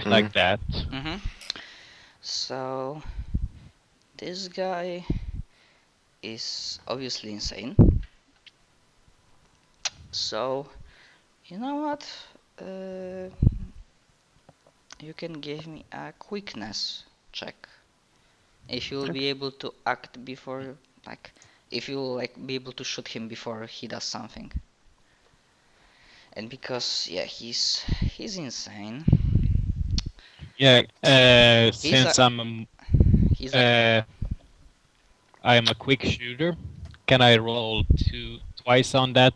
like that. So this guy is obviously insane. So you know what? Uh, you can give me a quickness check. If you'll be able to act before, like, if you'll like be able to shoot him before he does something. And because yeah, he's insane. Yeah, He's a since he's a uh, I'm a quick shooter, can I roll twice on that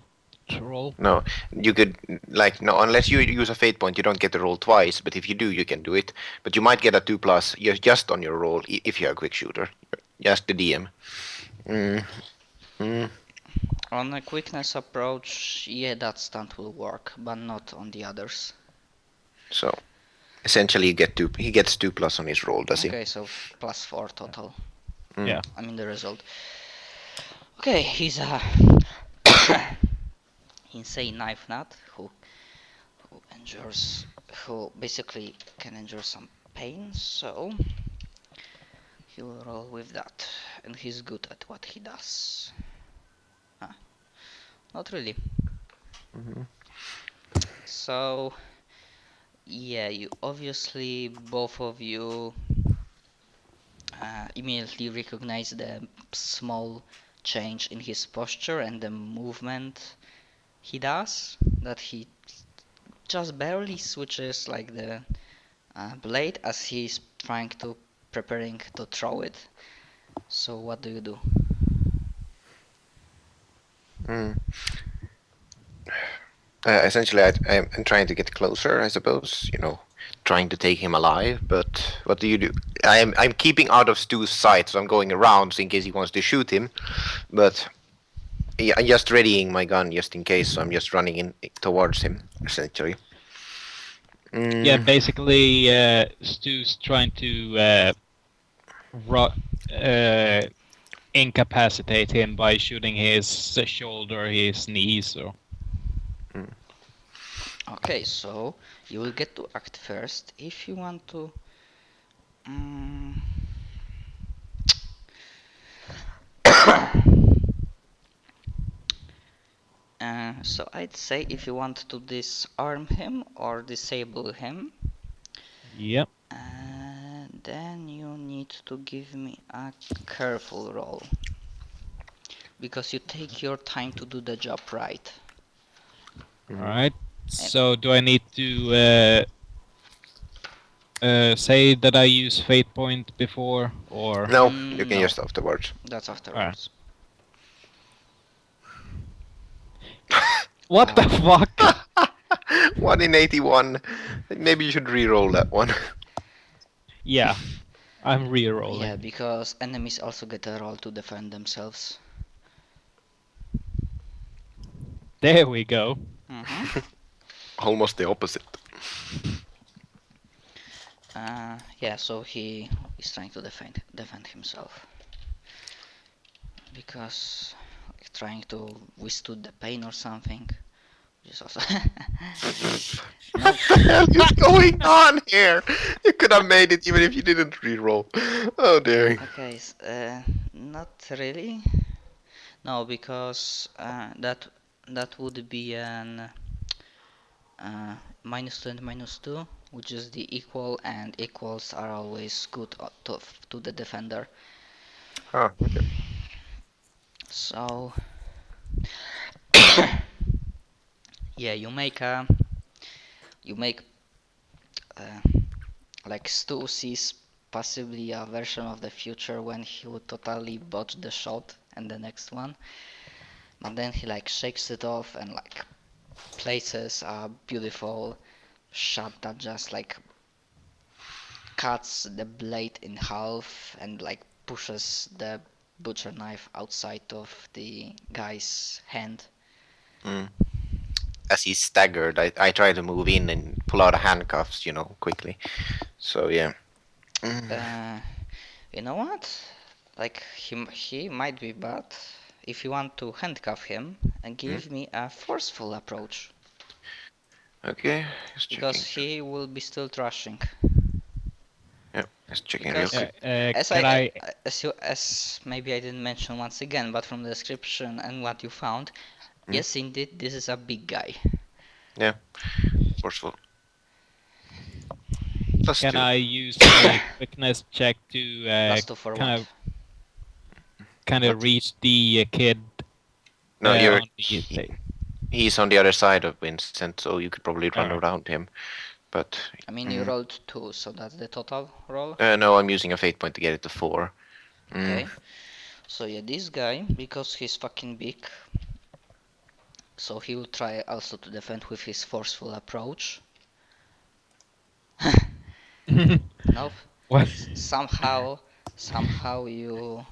roll? No, you could like no unless you use a fate point, you don't get to roll twice. But if you do, you can do it. But you might get a 2+ just on your roll if you're a quick shooter. Just the DM. Mm, mm. on a quickness approach. Yeah, that stunt will work, but not on the others. So essentially, he gets 2+ on his roll, does he? Okay, so +4 total. Mm. Yeah. I mean the result. Okay, he's a insane knife nut who endures, who basically can endure some pain. So he will roll with that, and he's good at what he does. Ah, not really. Mhm. So yeah, you obviously both of you immediately recognize the small change in his posture and the movement he does. That he just barely switches like the blade as he's trying to preparing to throw it. So what do you do? Mm. Essentially, I'm trying to get closer, I suppose. Trying to take him alive. But what do you do? I'm keeping out of Stu's sight, so I'm going around so in case he wants to shoot him. But yeah, I'm just readying my gun just in case. So I'm just running in towards him, essentially. Yeah, Mm. basically, Stu's trying to incapacitate him by shooting his shoulder, his knees, or. Mm. Okay, so you will get to act first if you want to. Mm, so I'd say if you want to disarm him or disable him, Yep. then you need to give me a careful roll because you take your time to do the job right. All Mm. right. And So, do I need to say that I use fate point before, or? No, you can no, just afterwards. that's All right. afterwards. What the fuck? 1 in 81. Maybe you should re-roll that one. Yeah, I'm Yeah, re-rolling. because enemies also get a roll to defend themselves. There we go. Mm-hmm. Almost the opposite. Yeah, so he is trying to defend himself because like, trying to withstood the pain or something, which is also no. What the hell is going on here? You could have made it even if you didn't re-roll. Oh dear. Okay, not really. No, because that would be an -2 and -2, which is the equal, and equals are always good to the defender. Ah, okay. So yeah, you make uh, like Stu sees possibly a version of the future when he would totally botch the shot and the next one, but then he like shakes it off and like places a beautiful shot that just like cuts the blade in half and like pushes the butcher knife outside of the guy's hand. Mm. As he's staggered, I try to move in and pull out the handcuffs, quickly. So yeah. Mm. Uh, you know what? Like he might be bad. If you want to handcuff him and Mm. give me a forceful approach. Okay, just because checking. he will be still thrashing. Yeah, just checking real Because quick. as Can I? as maybe I didn't mention once again, but from the description and what you found, Hmm? yes, indeed, this is a big guy. Yeah, forceful. Plus Can two. I use a quickness check to Plus two for kind what? of kind of What? reach the kid No, you're on the? he's on the other side of Vincent, so you could probably run Uh, around him. But I mean, you rolled two, so that's the total roll. no, I'm using a fate point to get it to 4. Okay. So yeah, this guy, because he's fucking big, so he will try also to defend with his forceful approach. Nope. what? Somehow you,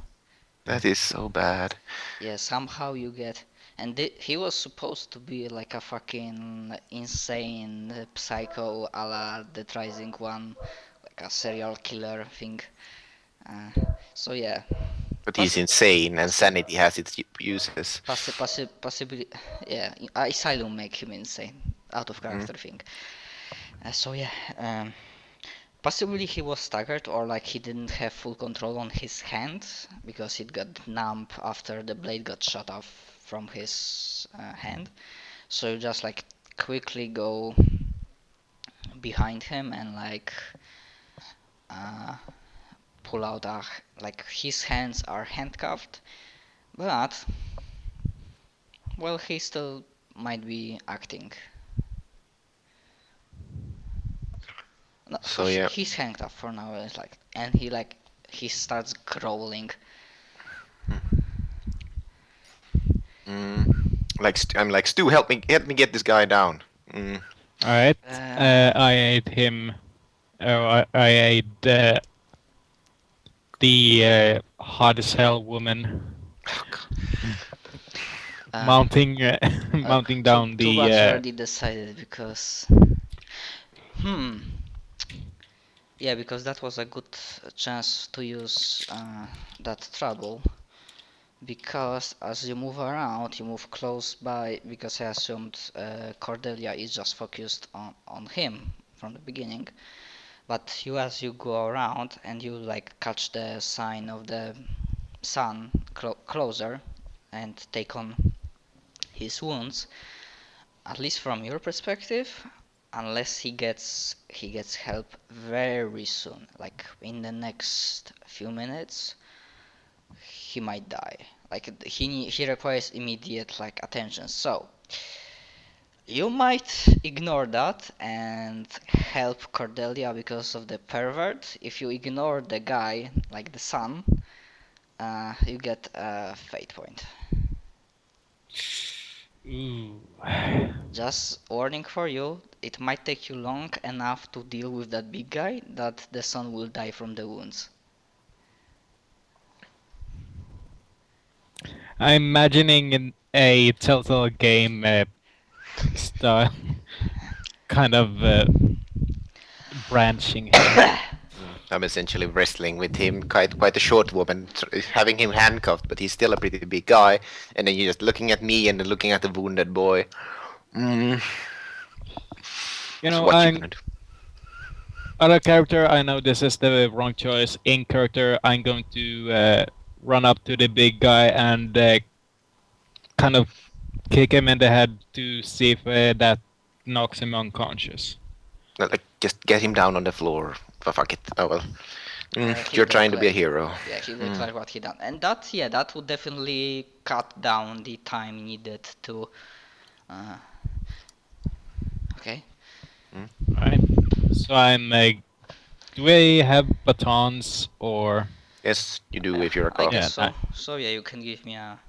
That is so bad. yeah, somehow you get, and he was supposed to be like a fucking insane psycho a la the Rising one, like a serial killer thing. Uh, so yeah, But he's possi insane, and possi sanity has its uses. possibly, yeah, Asylum make him insane, out of Mm. character thing. So yeah, possibly he was staggered or like he didn't have full control on his hand because it got numb after the blade got shot off from his hand. So you just like quickly go behind him and like uh, pull out a, like his hands are handcuffed, but well he still might be acting. No, So yeah, he's handcuffed for now. It's like, and he starts growling. mm, like I'm like Stu, help me get this guy down. Mm. All right. Uh, I ate him. Oh, I ate the hot as hell woman mounting mounting too down too the. bad you already decided because hmm yeah, because that was a good chance to use that trouble, because as you move around you move close by, because I assumed Cordelia is just focused on him from the beginning, but you as you go around and you like catch the sign of the sun closer and take on his wounds, at least from your perspective, unless he gets help very soon, like in the next few minutes, he might die. Like he requires immediate like attention. So you might ignore that and help Cordelia because of the pervert. If you ignore the guy, like the son, you get a fate point. Ooh. Just warning for you, it might take you long enough to deal with that big guy that the son will die from the wounds. I'm imagining a Telltale game style kind of branching here. I'm essentially wrestling with him, quite a short woman, having him handcuffed, but he's still a pretty big guy. And then you're just looking at me and then looking at the wounded boy. Mm. You So know, what you I'm gonna do? other character. I know this is the wrong choice. In character, I'm going to run up to the big guy and kind of kick him in the head to see if that knocks him unconscious. Like just get him down on the floor. Fuck it. Oh well. He You're trying to be a declared, hero. yeah, he declared what he done, and that, yeah, that would definitely cut down the time needed to. Uh, okay. Right. So I'm. Do we have batons or? Yes, you do if you I recall. guess Yeah. so. So yeah, you can give me a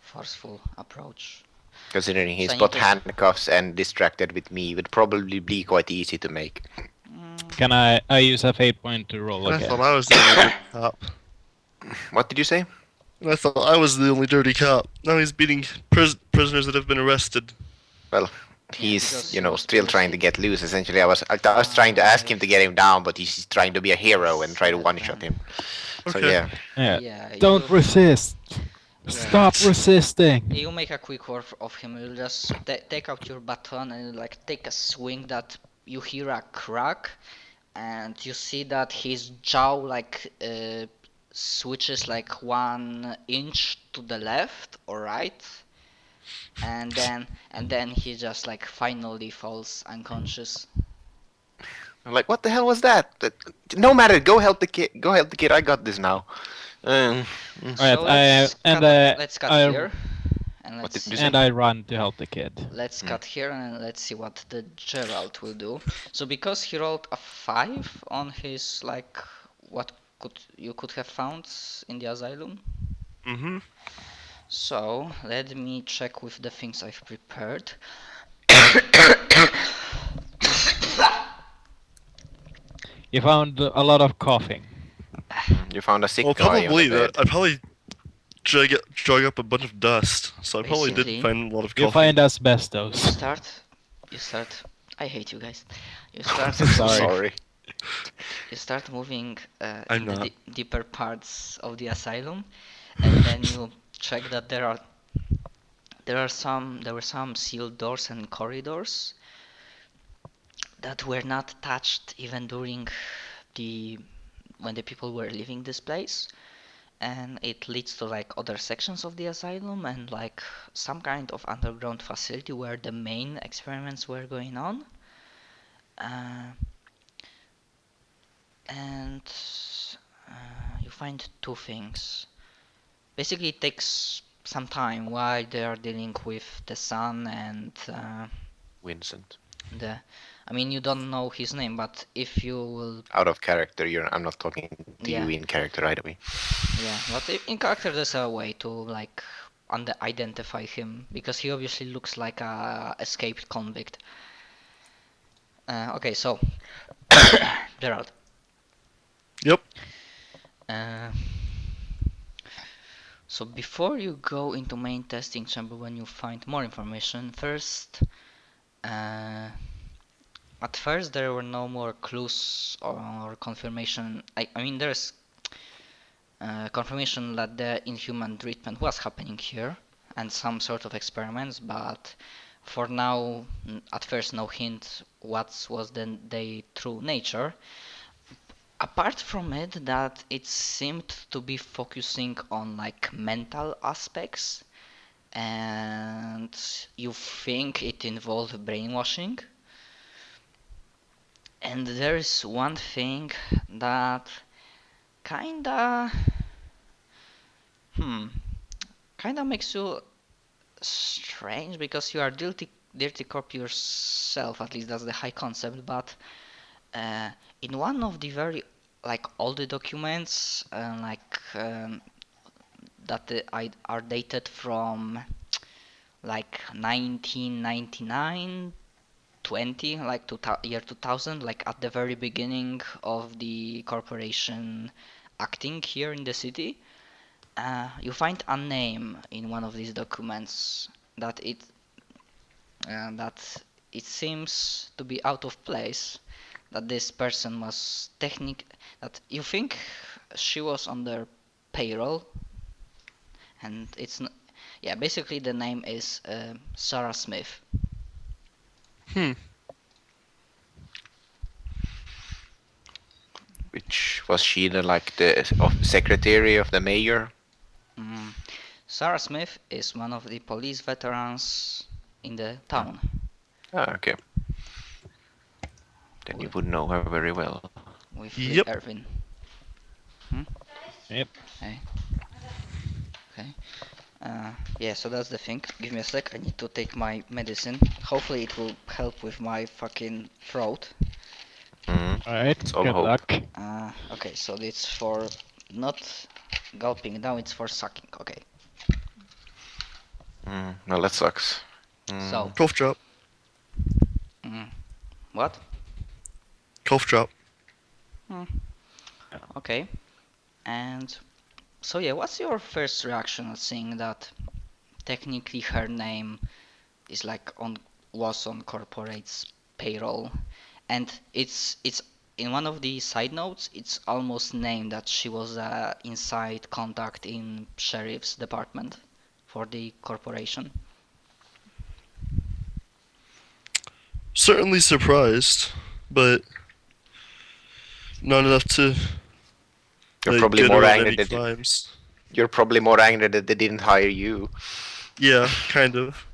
forceful approach. Considering So he's I need both to. handcuffs and distracted with me, would probably be quite easy to make. Can I use a fate point to roll I again? thought I was the only dirty cop. What did you say? And I thought I was the only dirty cop. Now he's beating prisoners that have been arrested. Well, Yeah, he's because he was still trying to previously. get loose. Essentially, I was trying to ask him to get him down, but he's trying to be a hero and try to one shot him. So Okay. yeah, Yeah. Yeah, Don't resist. Stop resisting. You make a quick work of him. You just take out your baton and like take a swing that you hear a crack, and you see that his jaw like switches like 1 inch to the left or right, and then he just like finally falls unconscious. I'm like, what the hell was that? No matter. Go help the kid. Go help the kid. I got this now. Um, Alright, So let's cut I- here, and What let's did see. you say? and I run to help the kid. Let's cut here and let's see what the Gerald will do. So because he rolled a 5 on his like what you could have found in the asylum. Mm-hmm. So let me check with the things I've prepared. You found a lot of coughing. You found a sick Well, guy on probably the bed. that. I probably drug up a bunch of dust, so I probably Basically, did find a lot of You coffee. find you asbestos. start. I hate you guys. You start. I'm so Sorry. sorry. You start moving I'm in the not. deeper parts of the asylum, and then you check that there were some sealed doors and corridors that were not touched even during when the people were leaving this place, and it leads to like other sections of the asylum and like some kind of underground facility where the main experiments were going on. And you find two things. Basically, it takes some time while they are dealing with the son and Vincent. I mean, you don't know his name, but if you will, Out of character. I'm not talking to Yeah. you in character right away. yeah, but in character there's a way to like identify him because he obviously looks like a escaped convict. Okay, so Gerald. Yep. So before you go into main testing chamber when you find more information, first, at first there were no more clues or confirmation. I mean there's confirmation that the inhuman treatment was happening here and some sort of experiments, but for now, at first no hint what was their true nature. Apart from it, that it seemed to be focusing on like mental aspects, and you think it involved brainwashing. And there is one thing that kinda kinda makes you strange because you are dirty cop yourself, at least that's the high concept, but in one of the very like older documents that are dated from like 1999 20 like year 2000, like at the very beginning of the corporation acting here in the city, you find a name in one of these documents that it seems to be out of place, that this person was that you think she was on their payroll, and yeah, basically the name is Sarah Smith. Which was she the secretary of the mayor? Sarah Smith is one of the police veterans in the town. Ah, okay. Then you would know her very well. With Yep. Erwin. Yep. Okay. Yeah, so that's the thing. Give me a sec, I need to take my medicine. Hopefully it will help with my fucking throat. Alright, It's all good hope. luck. Okay, so it's for not gulping down, it's for sucking. Okay. Well, that sucks. So, Cough drop. what? Cough drop. Okay. And so yeah, what's your first reaction at seeing that technically her name is like was on corporate's payroll, and it's in one of the side notes, it's almost named that she was a inside contact in sheriff's department for the corporation. Certainly surprised, but not enough to You're probably get more her on angry any that crimes. you're probably more angry that they didn't hire you. Yeah, kind of.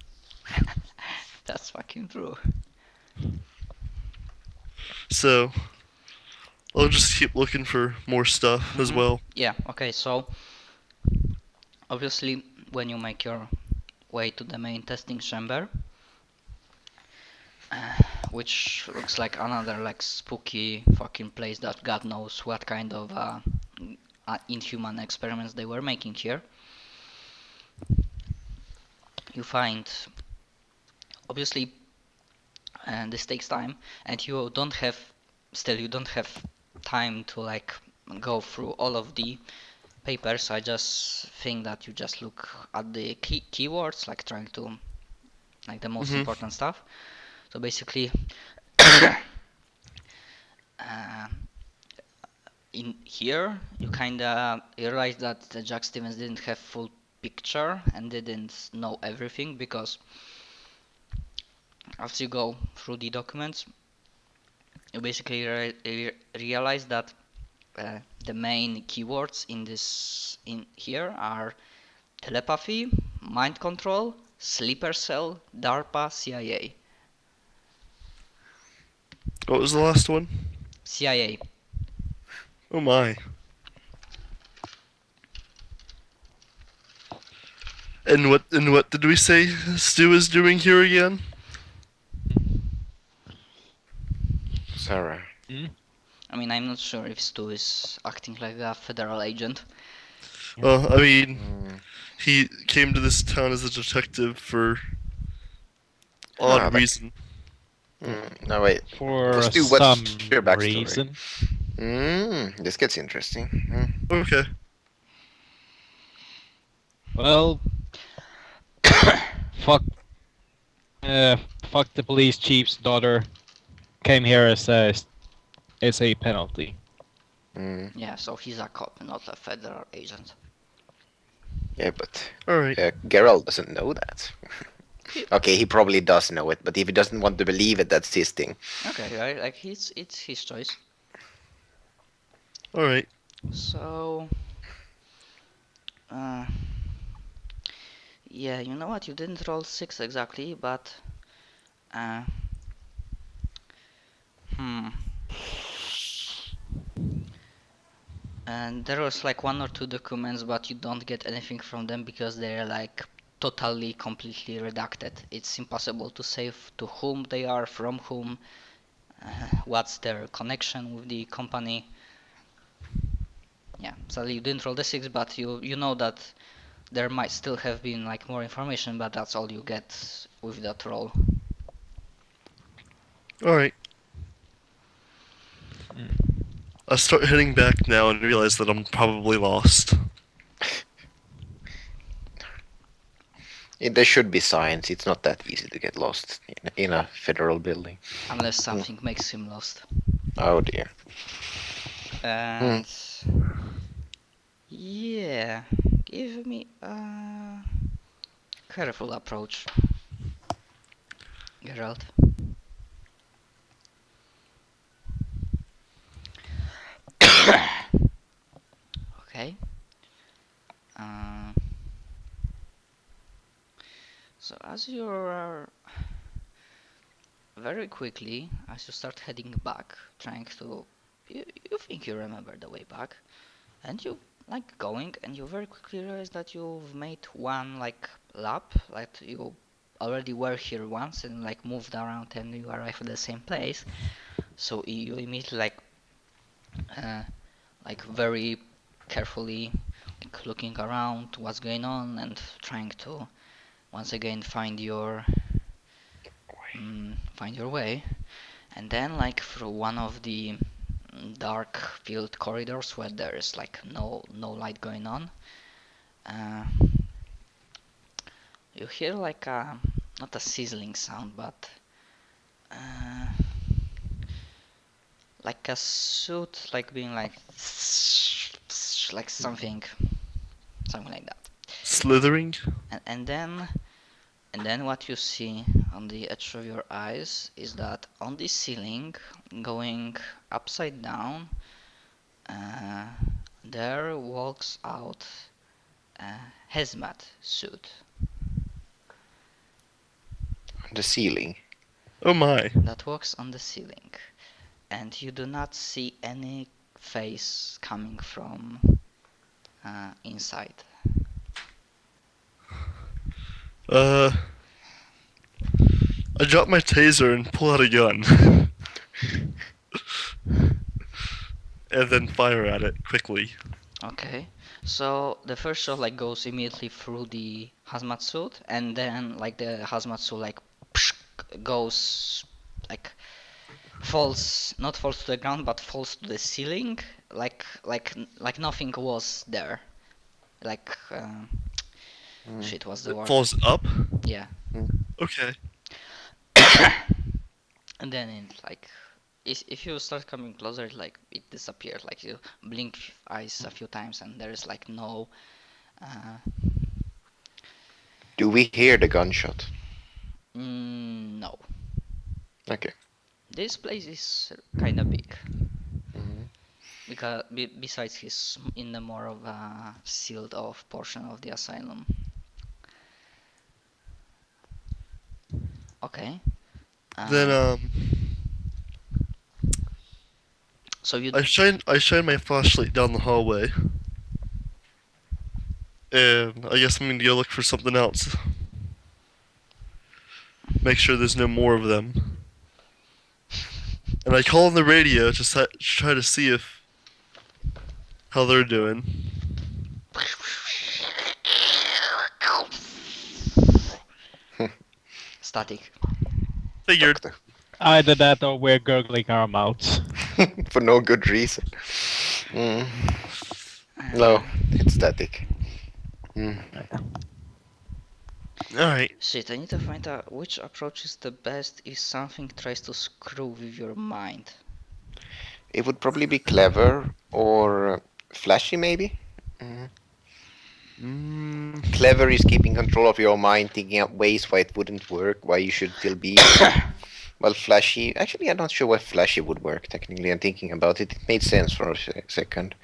That's fucking true. So I'll just keep looking for more stuff as well. Yeah, okay, so obviously when you make your way to the main testing chamber, which looks like another like spooky fucking place that God knows what kind of inhuman experiments they were making here. You find, obviously, and this takes time, and you don't have time to like go through all of the papers. I just think that you just look at the keywords, like trying to like the most important stuff. So basically, uh, in here you kinda realize that Jack Stevens didn't have full picture and didn't know everything, because as you go through the documents, you basically realize that the main keywords in here are telepathy, mind control, sleeper cell, DARPA, CIA. What was the last one? CIA. Oh my. And what did we say Stu is doing here again? Sarah. I mean, I'm not sure if Stu is acting like a federal agent. Well, I mean, he came to this town as a detective for odd reason. No, wait. For Let's do some what's your backstory. reason. This gets interesting. Okay. Well, fuck, fuck the police chief's daughter. Came here as a penalty. Yeah, so he's a cop, not a federal agent. Yeah, but Alright. Geralt doesn't know that. Okay, he probably does know it, but if he doesn't want to believe it, that's his thing. Okay, right, like it's his choice. Alright. So, yeah, you know what? You didn't roll 6 exactly, but And there was like 1 or 2 documents, but you don't get anything from them because they're like totally, completely redacted. It's impossible to say to whom they are, from whom, what's their connection with the company. Yeah, sadly you didn't roll the 6, but you know that there might still have been like more information, but that's all you get with that roll. Alright. I start heading back now and realize that I'm probably lost. There should be signs. It's not that easy to get lost in a federal building. Unless something makes him lost. Oh dear. And yeah, give me a careful approach, Geralt. Okay. So as you're very quickly, as you start heading back, trying to, you think you remember the way back, and you like going, and you very quickly realize that you've made one like lap, like you already were here once and like moved around and you arrive at the same place. So you immediately like very carefully like looking around what's going on and trying to once again find your way, and then like through one of the dark filled corridors where there's like no light going on, you hear like a not a sizzling sound, but like a suit, like being like something like that. Slithering? And then what you see on the edge of your eyes is that on the ceiling, going upside down, uh, there walks out a hazmat suit On the ceiling. Oh my. that walks on the ceiling, and you do not see any face coming from inside. I drop my taser and pull out a gun. And then fire at it quickly. Okay, so the first shot like goes immediately through the hazmat suit, and then like the hazmat suit like goes like not falls to the ground, but falls to the ceiling, like nothing was there. Like shit, what's the It word? falls up? Yeah, Okay. and then it like if you start coming closer, like it disappears. Like you blink eyes a few times, and there is like no. Uh, Do we hear the gunshot? no. Okay. This place is kind of big. Mhm. Because besides he's in the more of a sealed off portion of the asylum. Okay. Then So you I shine my flashlight down the hallway. And I guess I'm gonna go look for something else. Make sure there's no more of them. And I call on the radio to try to see if how they're doing. static. Figured. Either that or we're gurgling our mouths. For no good reason. Mm. No, it's static. Mm. Alright. Shit, I need to find out which approach is the best if something tries to screw with your mind. It would probably be clever or flashy, maybe. Clever is keeping control of your mind, thinking up ways why it wouldn't work, why you should still be. Well, flashy. Actually, I'm not sure why flashy would work. Technically, I'm thinking about it. It made sense for a second.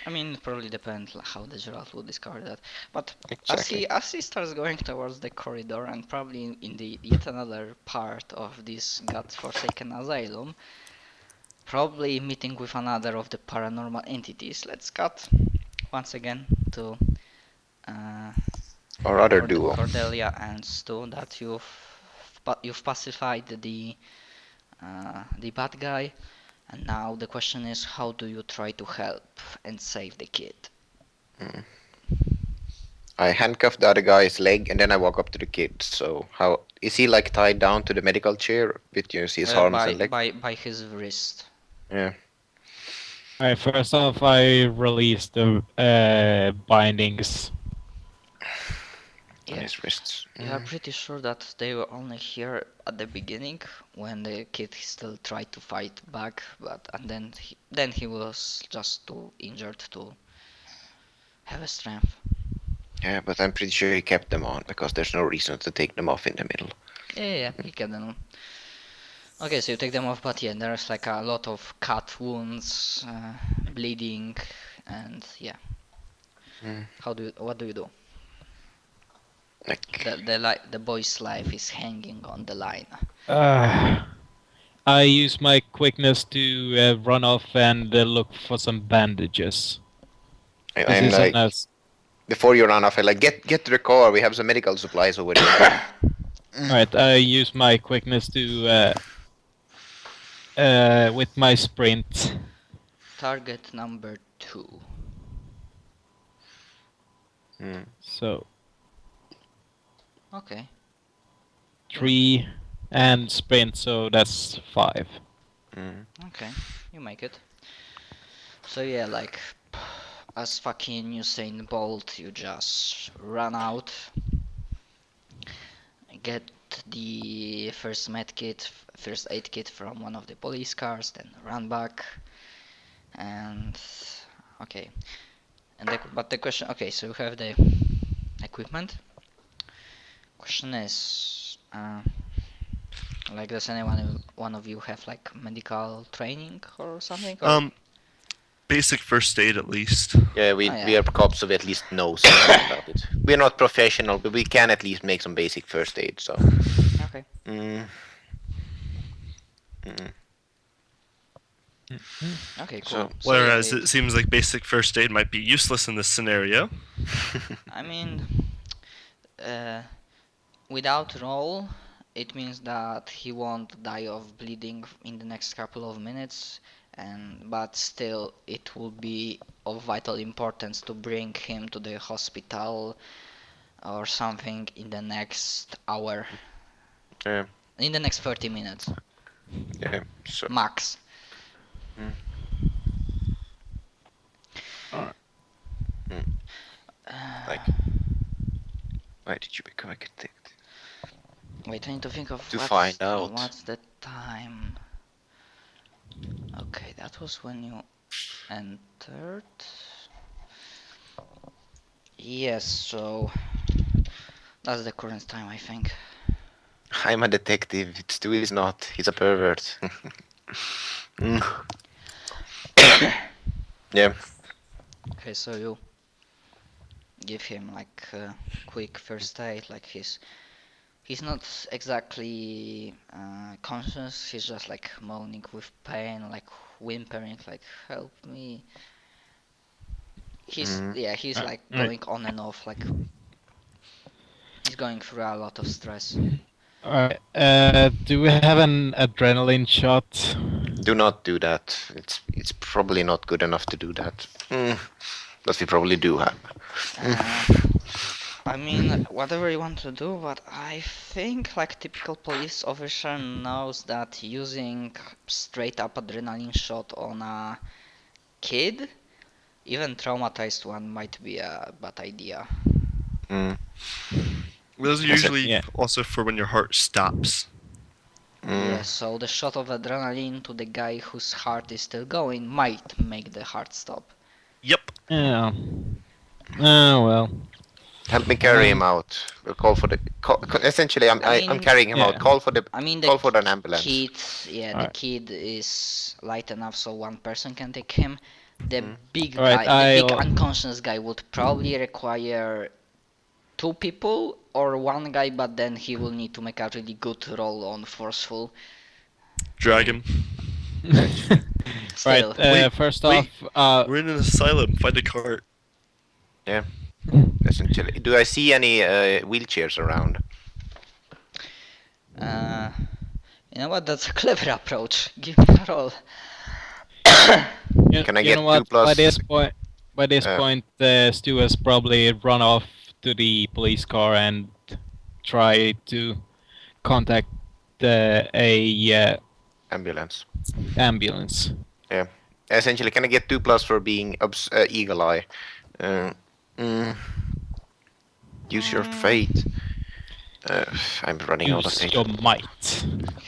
I mean, it probably depends how the Geralt will discover that. But Exactly. as he starts going towards the corridor and probably in the yet another part of this godforsaken asylum, probably meeting with another of the paranormal entities. Let's cut once again to Or other duo. Cordelia and Stu that you've pacified the bad guy, and now the question is how do you try to help and save the kid? I handcuff the other guy's leg and then I walk up to the kid. So how is he like tied down to the medical chair with his arms and leg? By his wrist. Yeah. Alright, first off, I release the bindings. On Yeah. his wrists. You are pretty sure that they were only here at the beginning when the kid still tried to fight back, and then he was just too injured to have a strength. Yeah, but I'm pretty sure he kept them on because there's no reason to take them off in the middle. Yeah, he kept them on. Okay, so you take them off, but yeah, there's like a lot of cut wounds, bleeding, and yeah. What do you do? Like, The boy's life is hanging on the line. I use my quickness to run off and look for some bandages. I'm like, before you run off, I like get to the car. We have some medical supplies over there. Alright, I use my quickness to with my sprint. Target number 2. So Okay. 3 and sprint, so that's 5. Okay, you make it. So yeah, like as fucking Usain Bolt, you just run out, the first first aid kit from one of the police cars, then run back, and okay. But the question, okay, so you have the equipment. Question is, like, does one of you have like medical training or something? Or? Basic first aid at least. Yeah, we Oh, we yeah. are cops, so we at least know something about it. We're not professional, but we can at least make some basic first aid. So. Okay. Mm. Mm. Okay, So- cool. Whereas yeah, it seems like basic first aid might be useless in this scenario. I mean, without roll, it means that he won't die of bleeding in the next couple of minutes, but still it will be of vital importance to bring him to the hospital or something in the next hour. Yeah. In the next 30 minutes. Yeah. So. Max. Mm. Alright. Like. Why did you become a detective? Wait, I need to think of To find out. what's the time. Okay, that was when you entered. Yes, so that's the current time, I think. I'm a detective. Stu is not. He's a pervert. Mm. Yeah. Okay, so you give him like a quick first aid, like he's not exactly conscious. He's just like moaning with pain, like whimpering, like help me. He's Mm. like Right. going on and off, like he's going through a lot of stress. Alright. Do we have an adrenaline shot? Do not do that. It's probably not good enough to do that. But we probably do have. I mean, whatever you want to do, but I think like typical police officer knows that using straight up adrenaline shot on a kid, even traumatized one, might be a bad idea. Mm. Those are Yes, usually yeah. also for when your heart stops. Yeah, so the shot of adrenaline to the guy whose heart is still going might make the heart stop. Yep. Yeah. Oh well. Help me carry him out. We'll call for the. Essentially, I'm I I'm mean- carrying him out. Yeah. Call for the. I mean, Call for an ambulance. kid, the Alright. kid is light enough so one person can take him. The big Alright, guy, the big I'll- unconscious guy would probably require two people or one guy, but then he will need to make a really good roll on forceful. Drag him. Still, Right. First wait. off, We're in an asylum. Find a cart. Yeah. Essentially, do I see any wheelchairs around? you know what? That's a clever approach. Give me a roll. you, Can I you get know what? 2 plus? By this uh, point, Stu has probably run off to the police car and try to contact a Ambulance. ambulance. Essentially, can I get 2 plus for being eagle eye? Mm, use your fate. I'm running out of Use fate. your might.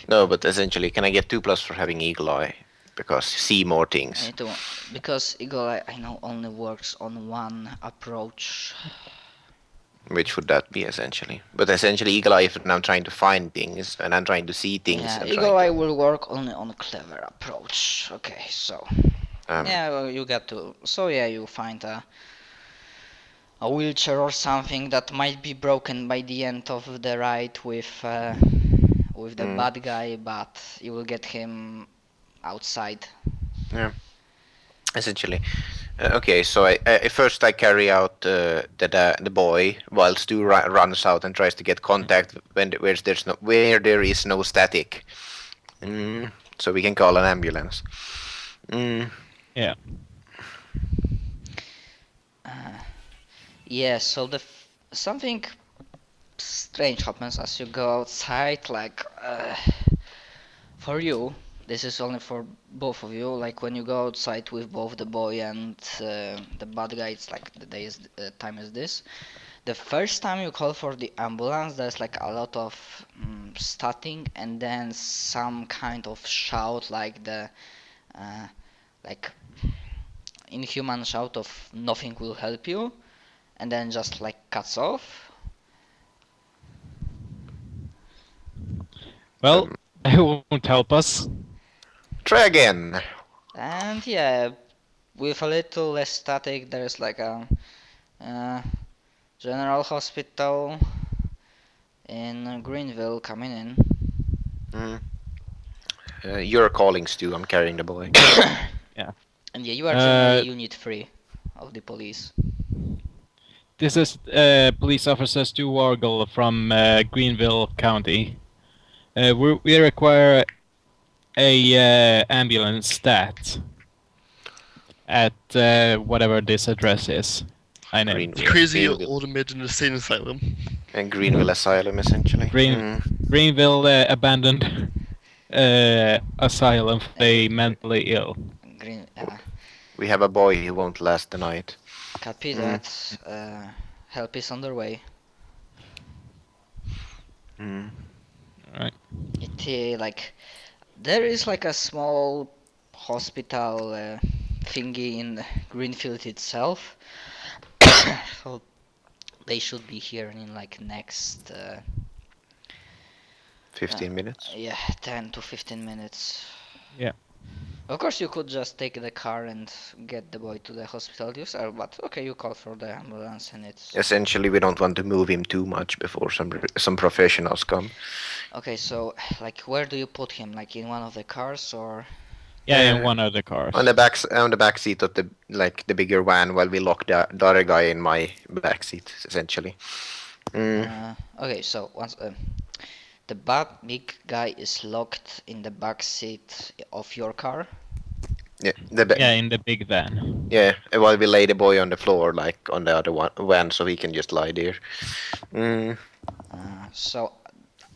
No, but essentially, can I get 2 plus for having eagle eye? Because see more I things. need to, because Eagle Eye I know only works on one approach. Which would that be essentially? But essentially, eagle eye if I'm trying to find things and I'm trying to see things. Yeah, I'm Eagle trying Eye will work only on a clever approach. Okay, so yeah, well, you got to. So yeah, you find a wheelchair or something that might be broken by the end of the ride with the bad guy, but you will get him outside. Essentially. Okay, so I first I carry out the boy while Stu runs out and tries to get contact where there is no static. So we can call an ambulance. Yeah. Yeah, so something strange happens as you go outside. Like for you, this is only for both of you. Like when you go outside with both the boy and the bad guy, it's like the time is this. The first time you call for the ambulance, there's like a lot of static and then some kind of shout, like the like inhuman shout of nothing will help you, and then just like cuts off. Well, it won't help us. Try again. And yeah, with a little less static, there's like a general hospital in Greenville coming in. Mm. You're calling, Stu. I'm carrying the boy. And yeah, you are generally unit 3 of the police. This is Police Officer Stu Wargle from Greenville County. We require a ambulance stat at whatever this address is. I know. Greenville. Crazy Greenville. old image in the insane asylum. And Greenville Asylum, essentially. Greenville abandoned asylum for the mentally ill. Green. We have a boy who won't last the night. Copy that. Help is on their way. Right. It like there is like a small hospital thingy in Greenfield itself. So they should be here in like next 15 minutes. yeah, 10 to 15 minutes. Yeah. Of course you could just take the car and get the boy to the hospital yourself, but okay, you call for the ambulance and it's Essentially, we don't want to move him too much before some professionals come. okay. So like where do you put him, like in one of the cars or Yeah, in one of the cars. On the back seat of the bigger van, while we lock the other guy in my back seat, essentially. okay, so once the big guy is locked in the back seat of your car. Yeah, in the big van. Yeah, while we lay the boy on the floor, like on the other van, so he can just lie there. So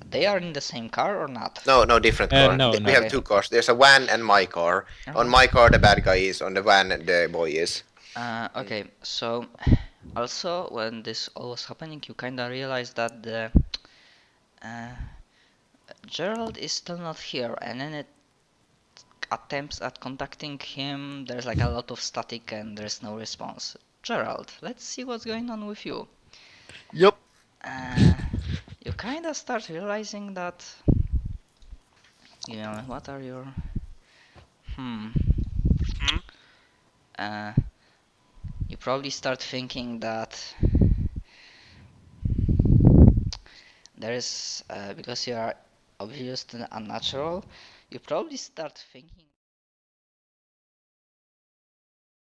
they are in the same car or not? No, different car. No, We no. have two cars. There's a van and my car. On my car, the bad guy is. On the van, the boy is. Okay, so also when this all was happening, you kinda realized that the Gerald is still not here, and any attempts at contacting him, there's like a lot of static and there's no response. Gerald, let's see what's going on with you. Yep. You kinda start realizing that, you know, what are your you probably start thinking that there is because you are obviously unnatural, you probably start thinking